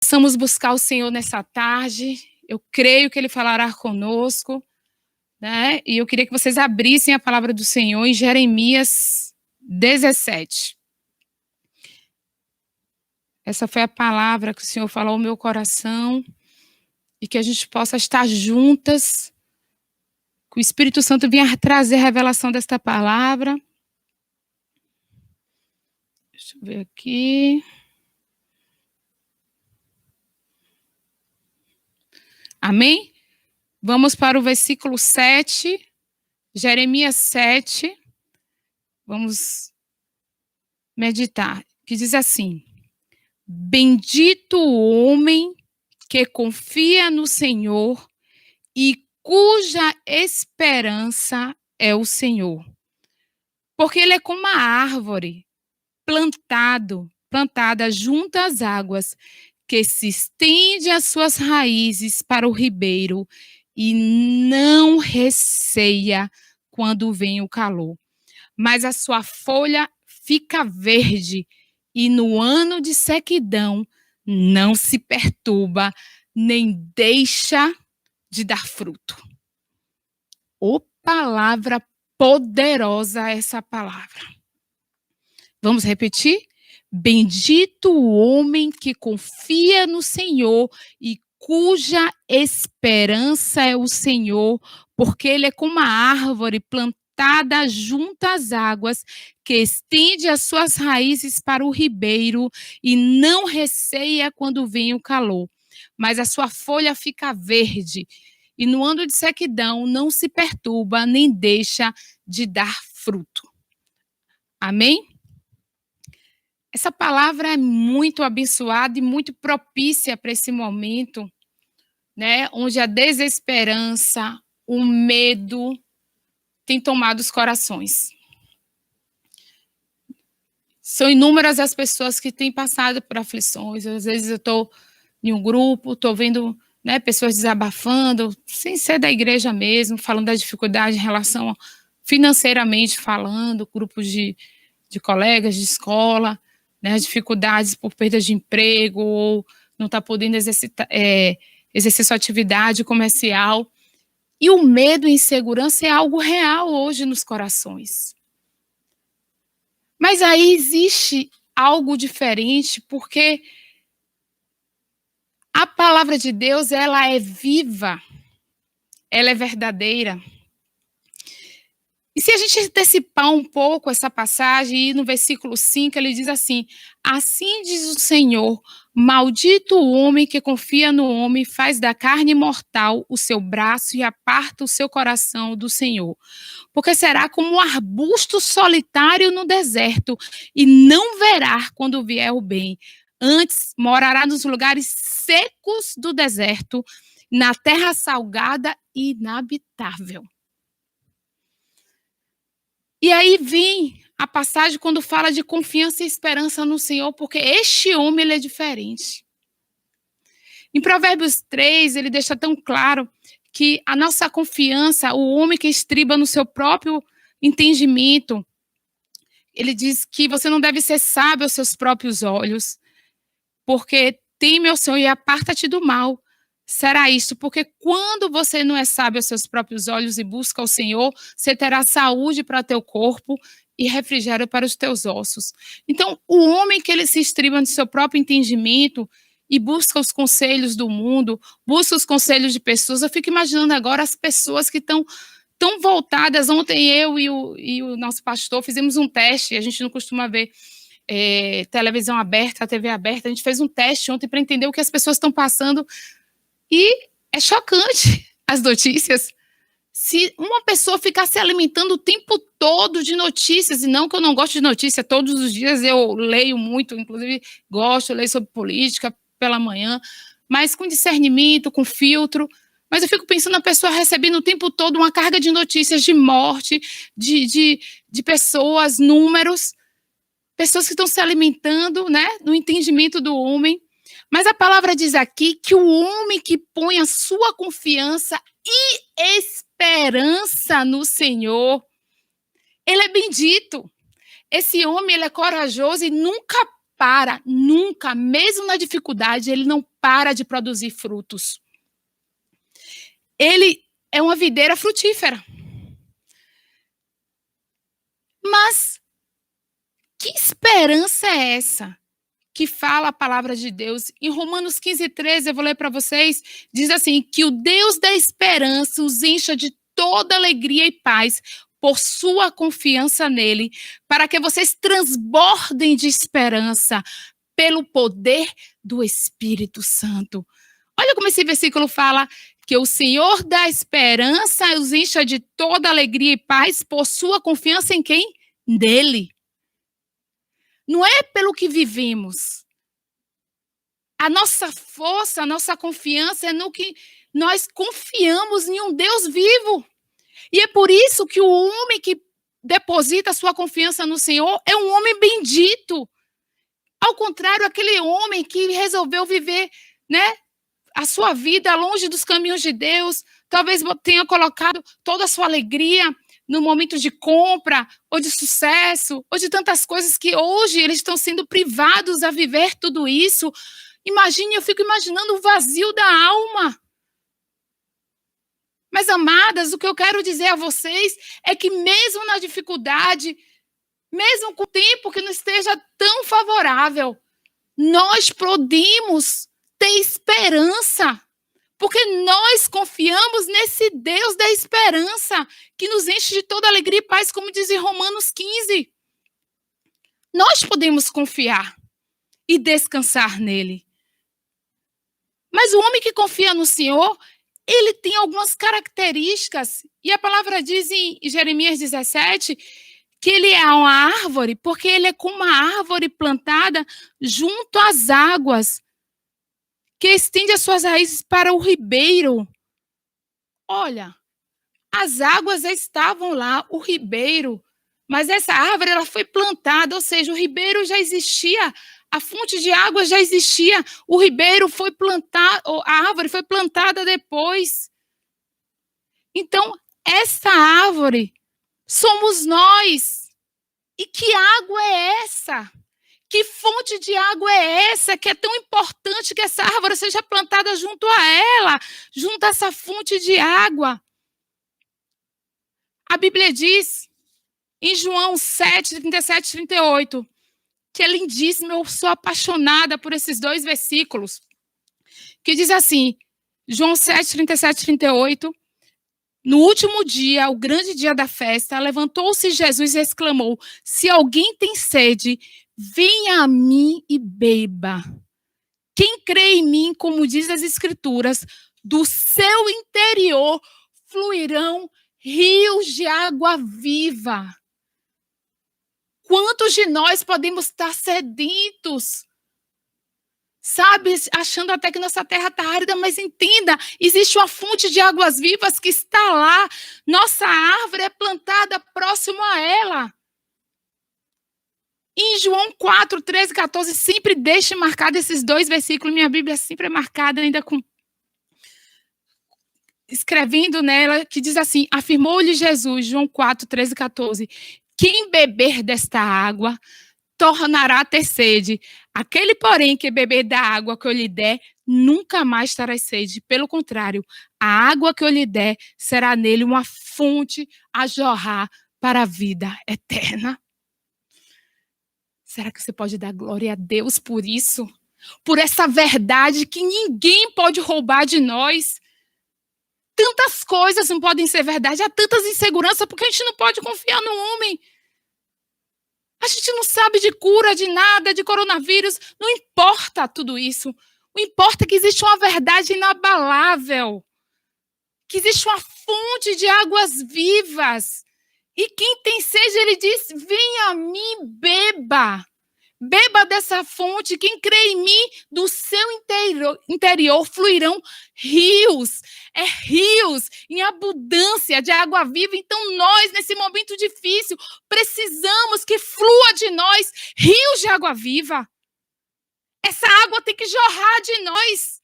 Possamos buscar o Senhor nessa tarde. Eu creio que Ele falará conosco, né? E eu queria que vocês abrissem a palavra do Senhor em Jeremias 17. Essa foi a palavra que o Senhor falou ao meu coração e que a gente possa estar juntas, que o Espírito Santo venha trazer a revelação desta palavra. Deixa eu ver aqui. Amém? Vamos para o versículo 7, Jeremias 7. Vamos meditar. Que diz assim: Bendito o homem que confia no Senhor e cuja esperança é o Senhor. Porque ele é como uma árvore plantada junto às águas, que se estende as suas raízes para o ribeiro e não receia quando vem o calor. Mas a sua folha fica verde e no ano de sequidão não se perturba, nem deixa de dar fruto. Ô palavra poderosa essa palavra. Vamos repetir? Bendito o homem que confia no Senhor e cuja esperança é o Senhor, porque ele é como uma árvore plantada junto às águas, que estende as suas raízes para o ribeiro e não receia quando vem o calor, mas a sua folha fica verde e no ano de sequidão não se perturba nem deixa de dar fruto. Amém? Essa palavra é muito abençoada e muito propícia para esse momento, né, onde a desesperança, o medo tem tomado os corações. São inúmeras as pessoas que têm passado por aflições. Às vezes eu estou em um grupo, estou vendo, né, pessoas desabafando, sem ser da igreja mesmo, falando da dificuldade em relação financeiramente falando, grupos de colegas de escola, né, dificuldades por perda de emprego, ou não está podendo exercer sua atividade comercial. E o medo e a insegurança é algo real hoje nos corações. Mas aí existe algo diferente, porque a palavra de Deus, ela é viva, ela é verdadeira. E se a gente antecipar um pouco essa passagem, e no versículo 5 ele diz assim: assim diz o Senhor, maldito o homem que confia no homem, faz da carne mortal o seu braço e aparta o seu coração do Senhor. Porque será como um arbusto solitário no deserto, e não verá quando vier o bem. Antes morará nos lugares secos do deserto, na terra salgada e inabitável. E aí vem a passagem quando fala de confiança e esperança no Senhor, porque este homem ele é diferente. Em Provérbios 3, ele deixa tão claro que a nossa confiança, o homem que estriba no seu próprio entendimento, ele diz que você não deve ser sábio aos seus próprios olhos, porque teme ao Senhor e aparta-te do mal. Será isso, porque quando você não é sábio aos seus próprios olhos e busca o Senhor, você terá saúde para teu corpo e refrigério para os teus ossos. Então, o homem que ele se estriba no seu próprio entendimento e busca os conselhos do mundo, busca os conselhos de pessoas, eu fico imaginando agora as pessoas que estão tão voltadas. Ontem eu e o nosso pastor fizemos um teste, a gente não costuma ver televisão aberta, TV aberta, a gente fez um teste ontem para entender o que as pessoas estão passando. E é chocante as notícias. Se uma pessoa ficar se alimentando o tempo todo de notícias, e não que eu não gosto de notícia, todos os dias eu leio muito, inclusive gosto, leio sobre política pela manhã, mas com discernimento, com filtro. Mas eu fico pensando a pessoa recebendo o tempo todo uma carga de notícias de morte, de pessoas, números, pessoas que estão se alimentando, né, no entendimento do homem. Mas a palavra diz aqui que o homem que põe a sua confiança e esperança no Senhor, ele é bendito. Esse homem, ele é corajoso e nunca para, nunca, mesmo na dificuldade, ele não para de produzir frutos. Ele é uma videira frutífera. Mas que esperança é essa que fala a palavra de Deus? Em Romanos 15:13, eu vou ler para vocês, diz assim, que o Deus da esperança os encha de toda alegria e paz por sua confiança nele, para que vocês transbordem de esperança pelo poder do Espírito Santo. Olha como esse versículo fala que o Senhor da esperança os encha de toda alegria e paz por sua confiança em quem? Nele. Não é pelo que vivemos. A nossa força, a nossa confiança é no que nós confiamos em um Deus vivo. E é por isso que o homem que deposita sua confiança no Senhor é um homem bendito. Ao contrário, aquele homem que resolveu viver, né, a sua vida longe dos caminhos de Deus, talvez tenha colocado toda a sua alegria no momento de compra, ou de sucesso, ou de tantas coisas que hoje eles estão sendo privados a viver tudo isso. Imagine, eu fico imaginando o vazio da alma. Mas, amadas, o que eu quero dizer a vocês é que mesmo na dificuldade, mesmo com o tempo que não esteja tão favorável, nós podemos ter esperança, porque nós confiamos nesse Deus da esperança, que nos enche de toda alegria e paz, como diz em Romanos 15. Nós podemos confiar e descansar nele. Mas o homem que confia no Senhor, ele tem algumas características, e a palavra diz em Jeremias 17, que ele é uma árvore, porque ele é como uma árvore plantada junto às águas, que estende as suas raízes para o ribeiro. Olha, as águas já estavam lá, o ribeiro, mas essa árvore ela foi plantada, ou seja, o ribeiro já existia, a fonte de água já existia, o ribeiro foi plantado, a árvore foi plantada depois. Então, essa árvore somos nós. E que água é essa? Que fonte de água é essa que é tão importante que essa árvore seja plantada junto a ela, junto a essa fonte de água? A Bíblia diz, em João 7, 37 e 38, que é lindíssimo, eu sou apaixonada por esses dois versículos, que diz assim, João 7, 37 e 38, no último dia, o grande dia da festa, levantou-se Jesus e exclamou, se alguém tem sede, venha a mim e beba. Quem crê em mim, como diz as Escrituras, do seu interior fluirão rios de água viva. Quantos de nós podemos estar sedentos? Sabe, achando até que nossa terra está árida, mas entenda, existe uma fonte de águas vivas que está lá. Nossa árvore é plantada próximo a ela. Em João 4, 13 e 14, sempre deixe marcado esses dois versículos. Minha Bíblia sempre é marcada ainda com... escrevendo nela, que diz assim, afirmou-lhe Jesus, João 4, 13 e 14, quem beber desta água tornará a ter sede. Aquele, porém, que beber da água que eu lhe der, nunca mais terá sede. Pelo contrário, a água que eu lhe der será nele uma fonte a jorrar para a vida eterna. Será que você pode dar glória a Deus por isso? Por essa verdade que ninguém pode roubar de nós? Tantas coisas não podem ser verdade, há tantas inseguranças, porque a gente não pode confiar no homem. A gente não sabe de cura, de nada, de coronavírus. Não importa tudo isso. O importa é que existe uma verdade inabalável. Que existe uma fonte de águas vivas. E quem tem sede, ele diz, venha a mim, beba. Beba dessa fonte. Quem crê em mim, do seu interior fluirão rios. Rios em abundância de água viva. Então nós, nesse momento difícil, precisamos que flua de nós rios de água viva. Essa água tem que jorrar de nós.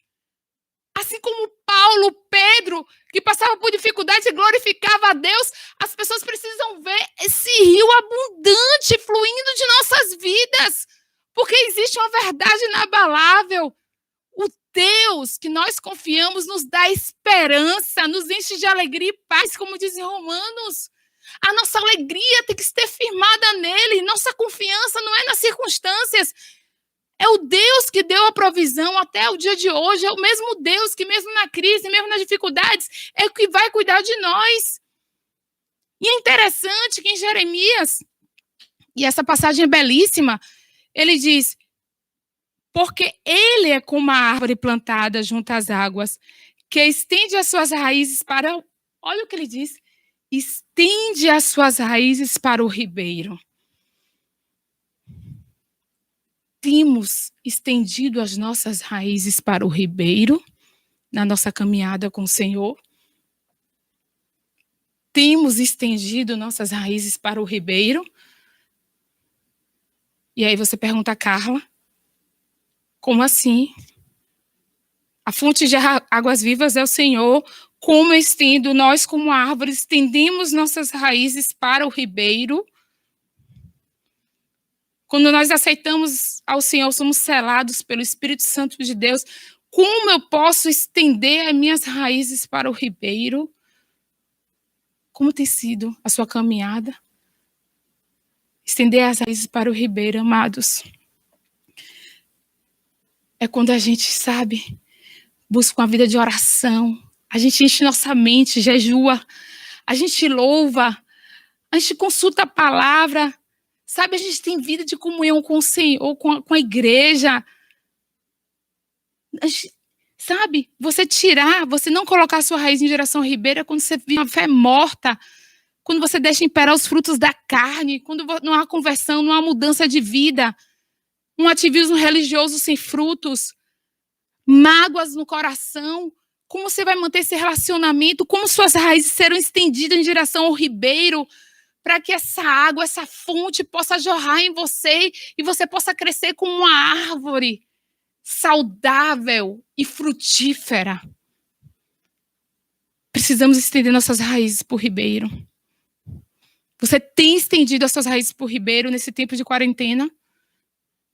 Assim como Paulo, Pedro, que passava por dificuldades e glorificava a Deus, as pessoas precisam ver esse rio abundante fluindo de nossas vidas. Porque existe uma verdade inabalável. O Deus que nós confiamos nos dá esperança, nos enche de alegria e paz, como diz em Romanos. A nossa alegria tem que estar firmada nele. Nossa confiança não é nas circunstâncias. É o Deus que deu a provisão até o dia de hoje. É o mesmo Deus que mesmo na crise, mesmo nas dificuldades, é o que vai cuidar de nós. E é interessante que em Jeremias, e essa passagem é belíssima, ele diz, porque ele é como a árvore plantada junto às águas, que estende as suas raízes para... Olha o que ele diz. Estende as suas raízes para o ribeiro. Temos estendido as nossas raízes para o ribeiro, na nossa caminhada com o Senhor. Temos estendido nossas raízes para o ribeiro. E aí você pergunta, Carla, como assim? A fonte de águas vivas é o Senhor. Como estendo, nós como árvores, estendemos nossas raízes para o ribeiro. Quando nós aceitamos ao Senhor, somos selados pelo Espírito Santo de Deus. Como eu posso estender as minhas raízes para o ribeiro? Como tem sido a sua caminhada? Estender as raízes para o ribeiro, amados. É quando a gente, sabe, busca uma vida de oração. A gente enche nossa mente, jejua. A gente louva. A gente consulta a palavra. Sabe, a gente tem vida de comunhão com o Senhor, com a igreja. Sabe, você não colocar a sua raiz em direção ao ribeiro é quando você vive uma fé morta, quando você deixa imperar os frutos da carne, quando não há conversão, não há mudança de vida, um ativismo religioso sem frutos, mágoas no coração. Como você vai manter esse relacionamento? Como suas raízes serão estendidas em direção ao ribeiro, para que essa água, essa fonte possa jorrar em você e você possa crescer como uma árvore saudável e frutífera? Precisamos estender nossas raízes para o ribeiro. Você tem estendido as suas raízes para o ribeiro nesse tempo de quarentena?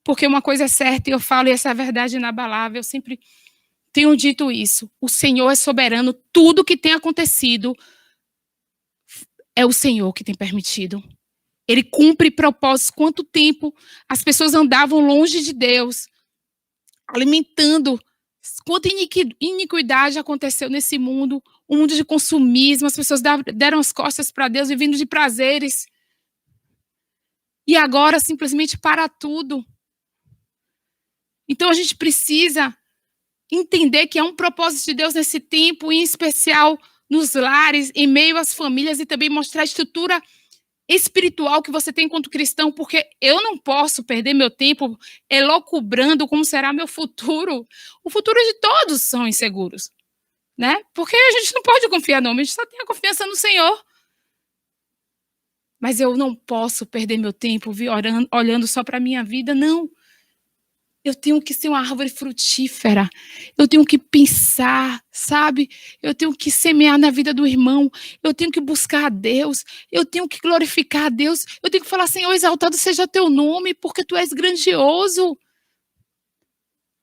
Porque uma coisa é certa, e eu falo, e essa é a verdade inabalável, eu sempre tenho dito isso. O Senhor é soberano, tudo que tem acontecido é o Senhor que tem permitido. Ele cumpre propósitos. Quanto tempo as pessoas andavam longe de Deus, alimentando. Quanta iniquidade aconteceu nesse mundo, um mundo de consumismo, as pessoas deram as costas para Deus, vivendo de prazeres. E agora simplesmente para tudo. Então a gente precisa entender que há um propósito de Deus nesse tempo, em especial nos lares, em meio às famílias, e também mostrar a estrutura espiritual que você tem enquanto cristão, porque eu não posso perder meu tempo elocubrando como será meu futuro. O futuro de todos são inseguros, né? Porque a gente não pode confiar no homem, a gente só tem a confiança no Senhor. Mas eu não posso perder meu tempo olhando só para a minha vida, não. Eu tenho que ser uma árvore frutífera. Eu tenho que pensar, sabe? Eu tenho que semear na vida do irmão. Eu tenho que buscar a Deus. Eu tenho que glorificar a Deus. Eu tenho que falar, Senhor, exaltado seja teu nome, porque tu és grandioso.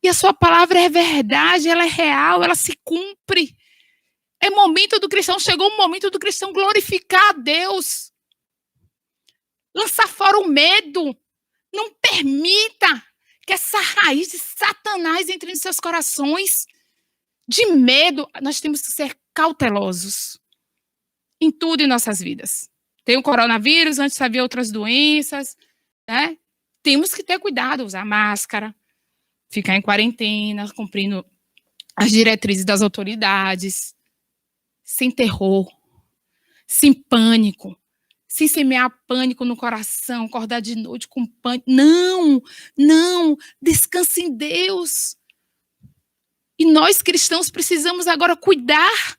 E a sua palavra é verdade, ela é real, ela se cumpre. É momento do cristão, chegou o momento do cristão glorificar a Deus. Lançar fora o medo. Não permita que essa raiz de Satanás entre em seus corações. De medo, nós temos que ser cautelosos em tudo em nossas vidas. Tem o coronavírus, antes havia outras doenças, né? Temos que ter cuidado, usar máscara, ficar em quarentena, cumprindo as diretrizes das autoridades, sem terror, sem pânico, sem semear pânico no coração, acordar de noite com pânico. Não, não, descanse em Deus. E nós cristãos precisamos agora cuidar,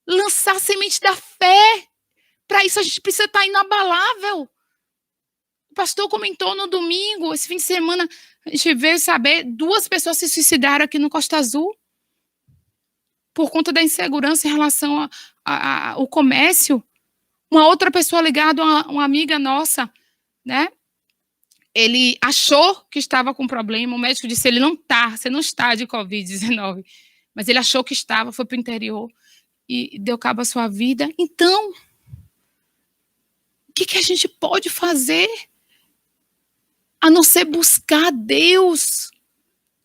lançar a semente da fé. Para isso a gente precisa estar inabalável. O pastor comentou no domingo, esse fim de semana, a gente veio saber, 2 pessoas se suicidaram aqui no Costa Azul por conta da insegurança em relação ao comércio. Uma outra pessoa ligada, uma amiga nossa, né? Ele achou que estava com problema, o médico disse, você não está de Covid-19. Mas ele achou que estava, foi para o interior e deu cabo à sua vida. Então, o que a gente pode fazer a não ser buscar Deus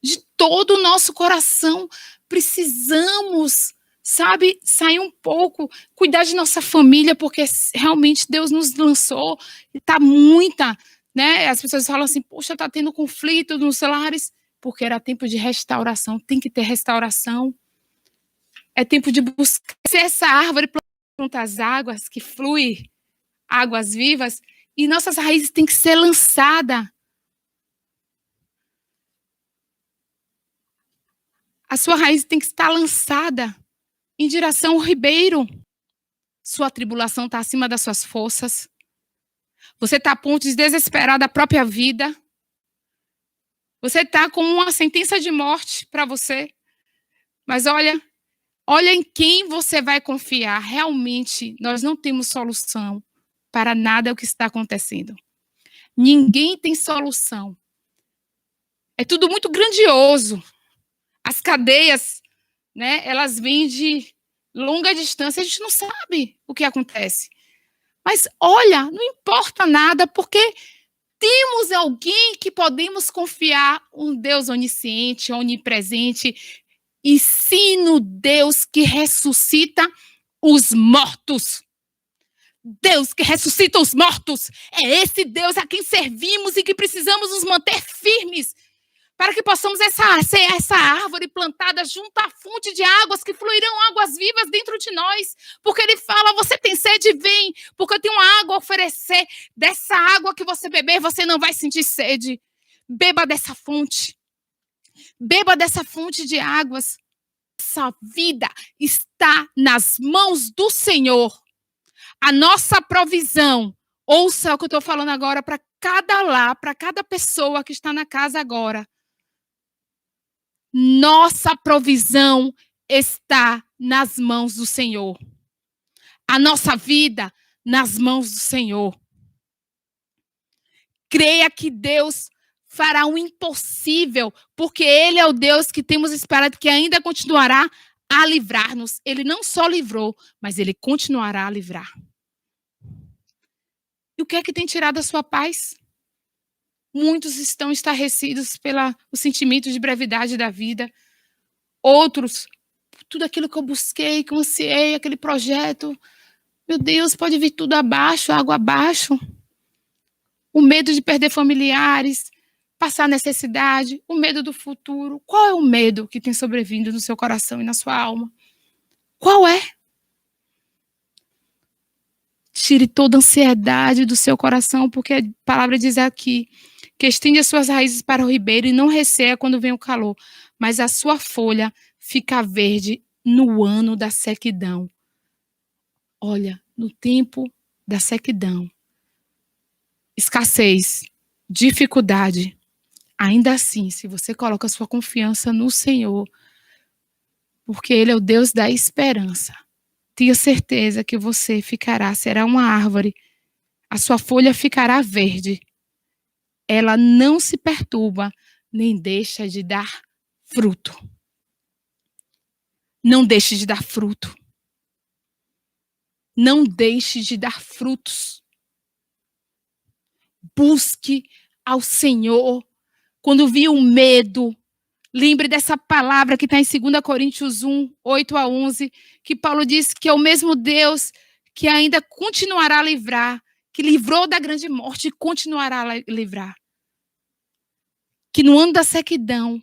de todo o nosso coração? Precisamos, sabe, sair um pouco, cuidar de nossa família, porque realmente Deus nos lançou e está muita, né? As pessoas falam assim, poxa, está tendo conflito nos lares, porque era tempo de restauração, tem que ter restauração. É tempo de buscar ser essa árvore junto às águas, que flui águas vivas, e nossas raízes têm que ser lançadas. A sua raiz tem que estar lançada em direção ao ribeiro. Sua tribulação está acima das suas forças. Você está a ponto de desesperar da própria vida. Você está com uma sentença de morte para você. Mas olha em quem você vai confiar. Realmente, nós não temos solução para nada o que está acontecendo. Ninguém tem solução. É tudo muito grandioso. As cadeias, né, elas vêm de longa distância, a gente não sabe o que acontece. Mas olha, não importa nada, porque temos alguém que podemos confiar, um Deus onisciente, onipresente, e sim no Deus que ressuscita os mortos. Deus que ressuscita os mortos. É esse Deus a quem servimos e que precisamos nos manter firmes para que possamos ser essa árvore plantada junto à fonte de águas, que fluirão águas vivas dentro de nós. Porque ele fala, você tem sede, vem, porque eu tenho uma água a oferecer. Dessa água que você beber, você não vai sentir sede. Beba dessa fonte. Beba dessa fonte de águas. Essa vida está nas mãos do Senhor. A nossa provisão, ouça o que eu estou falando agora para cada lar, para cada pessoa que está na casa agora. Nossa provisão está nas mãos do Senhor. A nossa vida nas mãos do Senhor. Creia que Deus fará o impossível, porque Ele é o Deus que temos esperado que ainda continuará a livrar-nos. Ele não só livrou, mas Ele continuará a livrar. E o que é que tem tirado a sua paz? Muitos estão estarrecidos pelo sentimento de brevidade da vida. Outros, tudo aquilo que eu busquei, que eu ansiei, aquele projeto, meu Deus, pode vir tudo abaixo, água abaixo. O medo de perder familiares, passar necessidade, o medo do futuro. Qual é o medo que tem sobrevindo no seu coração e na sua alma? Qual é? Tire toda a ansiedade do seu coração, porque a palavra diz aqui que estende as suas raízes para o ribeiro e não receia quando vem o calor, mas a sua folha fica verde no ano da sequidão. Olha, no tempo da sequidão, escassez, dificuldade, ainda assim, se você coloca a sua confiança no Senhor, porque Ele é o Deus da esperança, tenha certeza que você será uma árvore, a sua folha ficará verde, ela não se perturba, nem deixa de dar fruto. Não deixe de dar fruto. Não deixe de dar frutos. Busque ao Senhor. Quando vir o medo, lembre dessa palavra que está em 2 Coríntios 1, 8 a 11, que Paulo diz que é o mesmo Deus que ainda continuará a livrar, que livrou da grande morte e continuará a livrar. Que no ano da sequidão,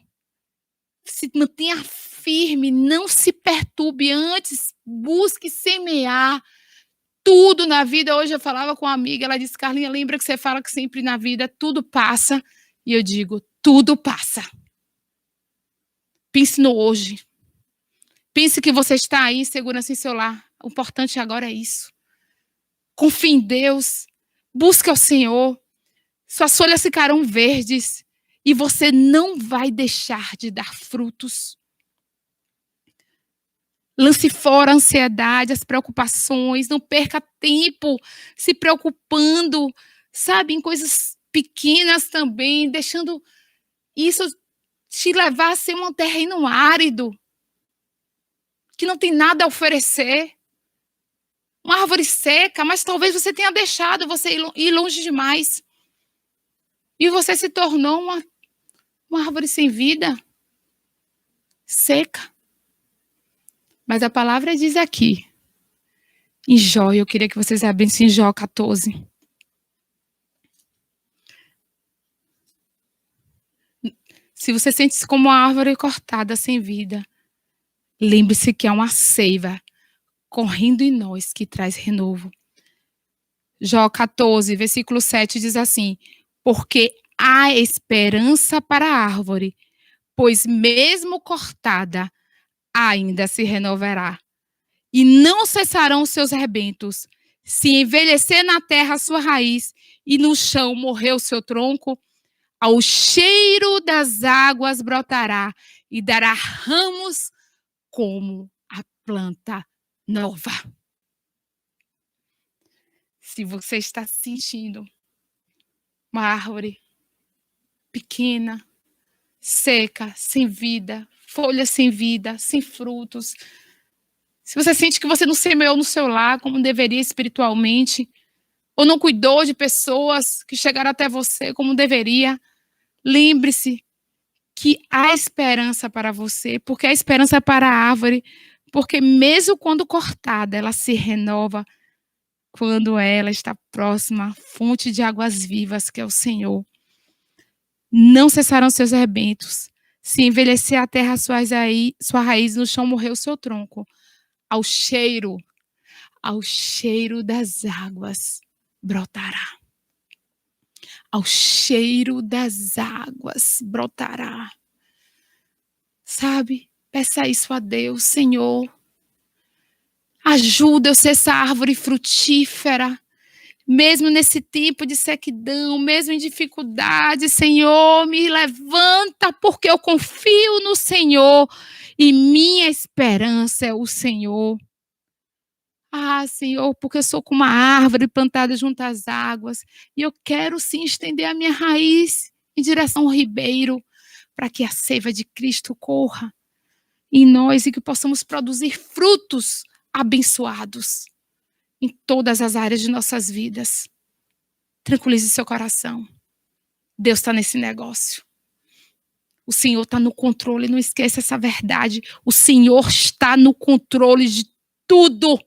se mantenha firme, não se perturbe antes, busque semear tudo na vida. Hoje eu falava com uma amiga, ela disse, Carlinha, lembra que você fala que sempre na vida tudo passa? E eu digo, tudo passa. Pense no hoje. Pense que você está aí em segurança em seu lar. O importante agora é isso. Confie em Deus. Busque ao Senhor. Suas folhas ficarão verdes. E você não vai deixar de dar frutos. Lance fora a ansiedade, as preocupações. Não perca tempo se preocupando, sabe, em coisas pequenas também, deixando isso te levar a ser um terreno árido, que não tem nada a oferecer. Uma árvore seca, mas talvez você tenha deixado você ir longe demais. E você se tornou uma árvore sem vida, seca. Mas a palavra diz aqui, em Jó, eu queria que vocês abrissem Jó 14. Se você sente-se como uma árvore cortada, sem vida, lembre-se que há uma seiva correndo em nós que traz renovo. Jó 14, versículo 7 diz assim: porque há esperança para a árvore, pois mesmo cortada, ainda se renovará. E não cessarão os seus rebentos. Se envelhecer na terra a sua raiz, e no chão morrer o seu tronco, ao cheiro das águas brotará, e dará ramos como a planta nova. Se você está se sentindo uma árvore pequena, seca, sem vida, folhas sem vida, sem frutos, se você sente que você não semeou no seu lar como deveria espiritualmente, ou não cuidou de pessoas que chegaram até você como deveria, lembre-se que há esperança para você, porque há esperança para a árvore, porque mesmo quando cortada, ela se renova quando ela está próxima à fonte de águas vivas, que é o Senhor. Não cessarão seus rebentos. Se envelhecer a terra sua raiz, no chão morreu o seu tronco. Ao cheiro das águas brotará. Ao cheiro das águas brotará. Sabe? Peça isso a Deus, Senhor. Ajuda eu ser essa árvore frutífera, mesmo nesse tipo de sequidão, mesmo em dificuldade, Senhor, me levanta, porque eu confio no Senhor e minha esperança é o Senhor. Ah, Senhor, porque eu sou como uma árvore plantada junto às águas e eu quero sim estender a minha raiz em direção ao ribeiro, para que a seiva de Cristo corra em nós e que possamos produzir frutos abençoados em todas as áreas de nossas vidas. Tranquilize seu coração. Deus está nesse negócio. O Senhor está no controle, não esqueça essa verdade. O Senhor está no controle de tudo.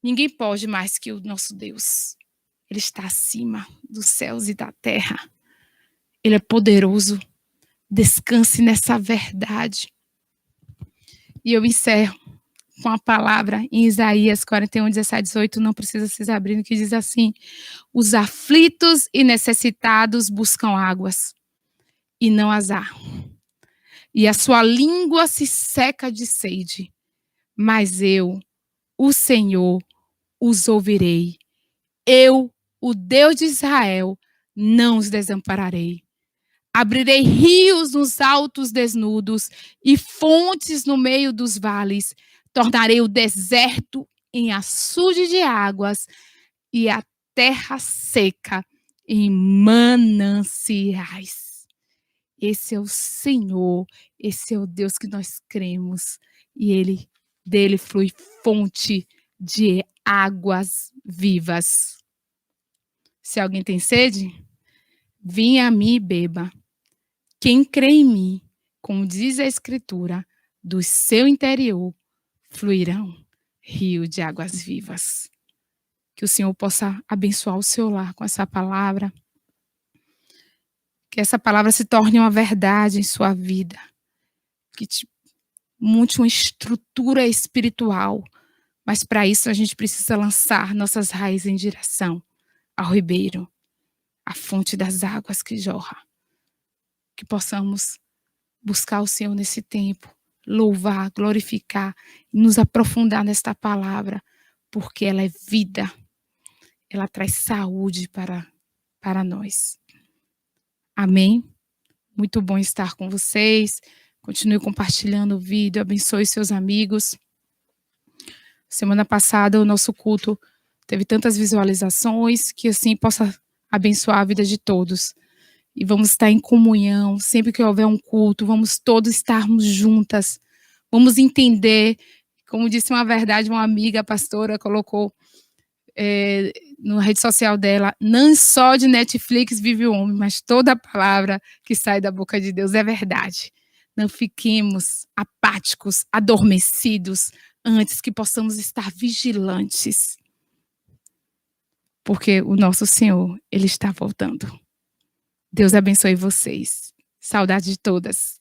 Ninguém pode mais que o nosso Deus. Ele está acima dos céus e da terra. Ele é poderoso. Descanse nessa verdade. E eu encerro com a palavra em Isaías 41, 17, 18, não precisa se abrir, que diz assim: os aflitos e necessitados buscam águas, e não as há. E a sua língua se seca de sede. Mas eu, o Senhor, os ouvirei. Eu, o Deus de Israel, não os desampararei. Abrirei rios nos altos desnudos e fontes no meio dos vales. Tornarei o deserto em açude de águas e a terra seca em mananciais. Esse é o Senhor, esse é o Deus que nós cremos. E dele flui fonte de águas vivas. Se alguém tem sede, venha a mim e beba. Quem crê em mim, como diz a Escritura, do seu interior fluirão rio de águas vivas. Que o Senhor possa abençoar o seu lar com essa palavra. Que essa palavra se torne uma verdade em sua vida. Que te monte uma estrutura espiritual. Mas para isso a gente precisa lançar nossas raízes em direção ao ribeiro, à fonte das águas que jorra. Que possamos buscar o Senhor nesse tempo, louvar, glorificar, nos aprofundar nesta palavra, porque ela é vida, ela traz saúde para nós. Amém? Muito bom estar com vocês. Continue compartilhando o vídeo, abençoe seus amigos. Semana passada o nosso culto teve tantas visualizações, que assim possa abençoar a vida de todos. E vamos estar em comunhão, sempre que houver um culto, vamos todos estarmos juntas. Vamos entender, como disse uma verdade, uma amiga, a pastora, colocou na rede social dela, não só de Netflix vive o homem, mas toda a palavra que sai da boca de Deus é verdade. Não fiquemos apáticos, adormecidos, antes que possamos estar vigilantes. Porque o nosso Senhor, Ele está voltando. Deus abençoe vocês. Saudade de todas.